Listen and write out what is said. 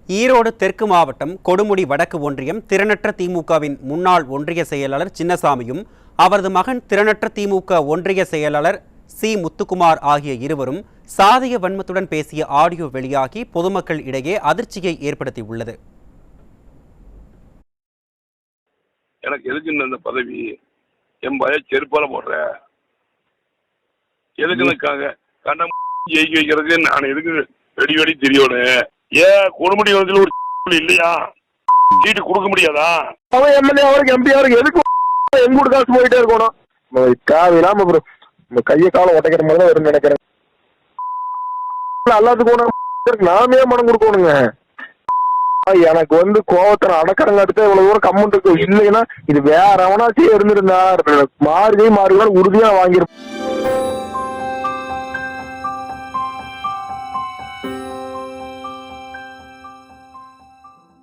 ஈரோடு தெற்கு மாவட்டம் கொடுமுடி வடக்கு ஒன்றியம் திறனற்ற திமுகவின் முன்னாள் ஒன்றிய செயலாளர் சின்னசாமியும் அவரது மகன் திறனற்ற திமுக ஒன்றிய செயலாளர் சி முத்துக்குமார் ஆகிய இருவரும் சாதிய வன்மத்துடன் பேசிய ஆடியோ வெளியாகி பொதுமக்கள் இடையே அதிர்ச்சியை ஏற்படுத்தியுள்ளது. எனக்கு எதுக்கு இந்த பதவி, என் பய செருப்பால போடுற எதுக்குன்னு கண்டம் ஜெயிக்க வைக்கிறதுக்கு நான் எதுக்கு வெடி வெடி தெரியணும்? ஏன் கொடுமுடி வந்து ஒரு இல்லையா சீட்டு கொடுக்க முடியாதா? அவன் எம்எல்ஏ அவருக்கு எம்பி அவருக்கு எதுக்கு எங்க கூட காசு போயிட்டே இருக்கணும்? தேவையில்லாம அப்புறம் கையை காலம் உடைக்கிற மாதிரி தான் வரும்னு நினைக்கிறேன். எல்லாத்துக்கும் நாமே மனம் கொடுக்கணுங்க. எனக்கு வந்து கோவத்தை அடக்கிறங்க அடுத்த இவ்வளவு தூரம் கம்முன்ட் இருக்கு. இல்லைன்னா இது வேற அவனாச்சும் இருந்திருந்தா மாறுதே உறுதியா வாங்கிருப்பேன்.